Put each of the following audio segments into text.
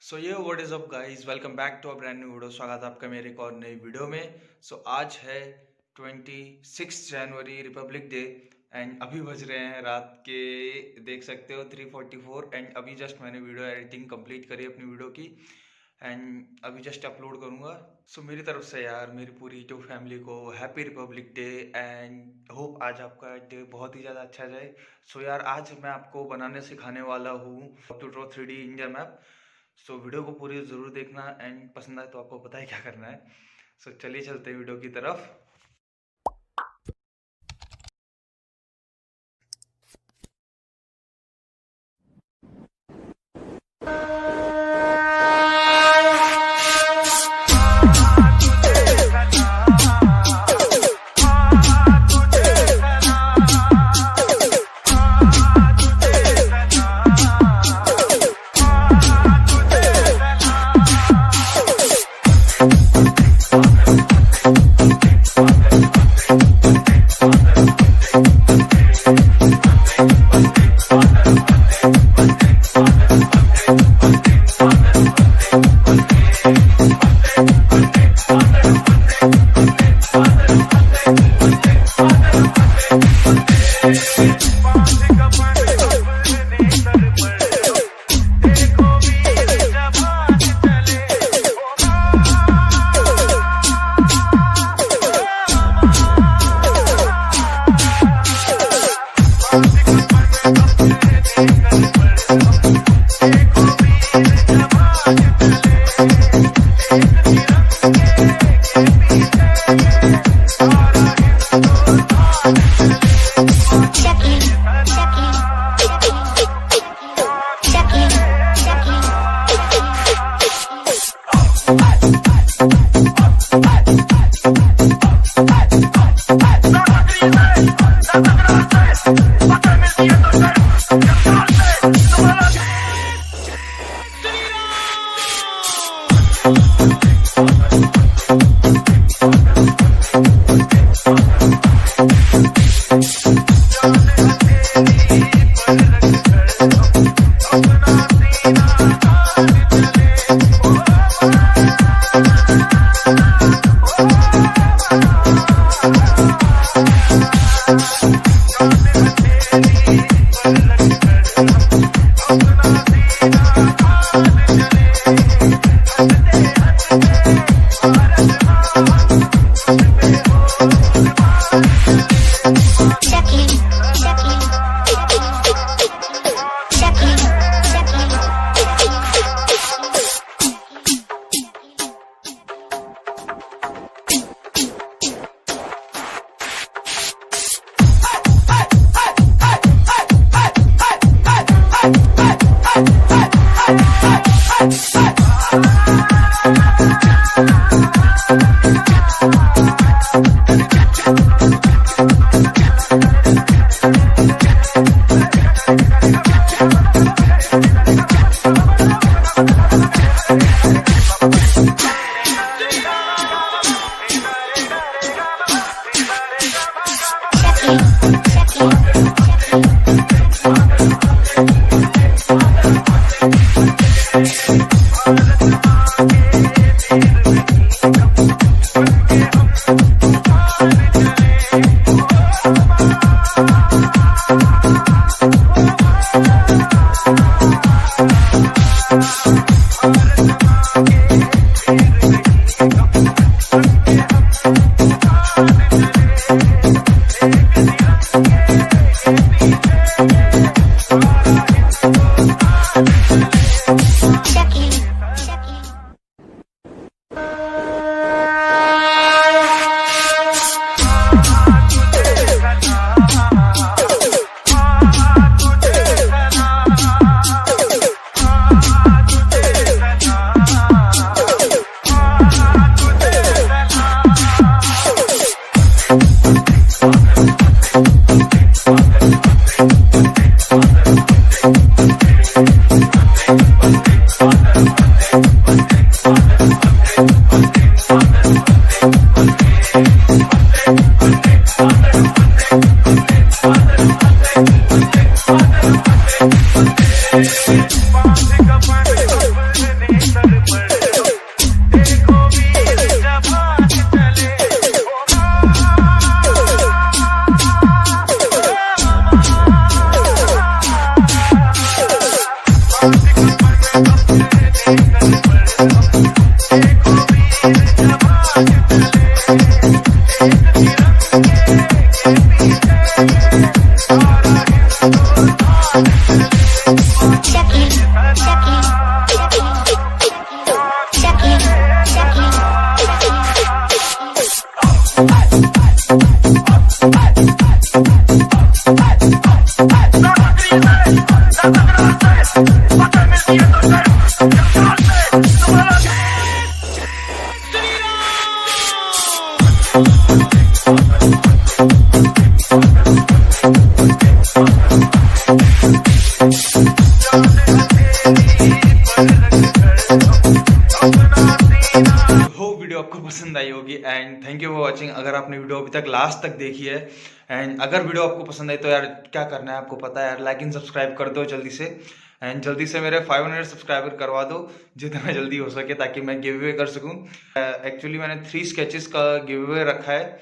सो ये what is up guys, welcome back to a brand new video. स्वागत है आपका मेरे एक और नई वीडियो में। आज है 26 जनवरी, रिपब्लिक डे। एंड अभी बज रहे हैं रात के, देख सकते हो, 3:44। एंड अभी जस्ट मैंने वीडियो एडिटिंग कंप्लीट करी अपनी वीडियो की। एंड अभी जस्ट अपलोड करूँगा। मेरी तरफ से यार, मेरी पूरी जो फैमिली को happy republic day. And hope आज आपका डे बहुत ही ज़्यादा अच्छा जाए। यार, आज मैं आपको बनाने सिखाने वाला हूँ to draw 3D India map. Video को पूरी ज़रूर देखना एंड पसंद आए तो आपको पता है क्या करना है। चलिए चलते हैं वीडियो की तरफ। होप वीडियो आपको पसंद आई होगी and thank you for watching. अगर आपने वीडियो अभी तक लास्ट तक देखी है एंड अगर वीडियो आपको पसंद आई तो यार क्या करना है आपको पता है यार, लाइक एंड सब्सक्राइब कर दो जल्दी से एंड जल्दी से मेरे 500 सब्सक्राइबर करवा दो जितना जल्दी हो सके ताकि मैं गिव अवे कर सकूं। एक्चुअली मैंने 3 स्केचेस का गिव अवे रखा है।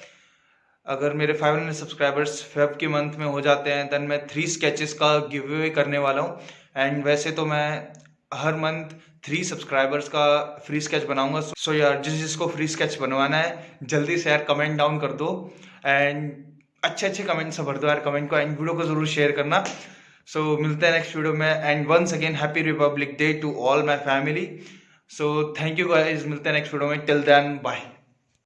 अगर मेरे 500 सब्सक्राइबर्स फेब के मंथ में हो जाते हैं देन मैं 3 स्केचेस का गिव अवे करने वाला हूँ। एंड वैसे तो मैं हर मंथ 3 सब्सक्राइबर्स का फ्री स्केच बनाऊंगा। सो यार जिसको फ्री स्केच बनवाना है जल्दी से यार कमेंट डाउन कर दो एंड अच्छे कमेंट से भर दो यार कमेंट को एंड वीडियो को जरूर शेयर करना। सो मिलते हैं नेक्स्ट वीडियो में and once again happy republic day to all my family. So thank you guys, मिलते हैं नेक्स्ट वीडियो में। Till then bye.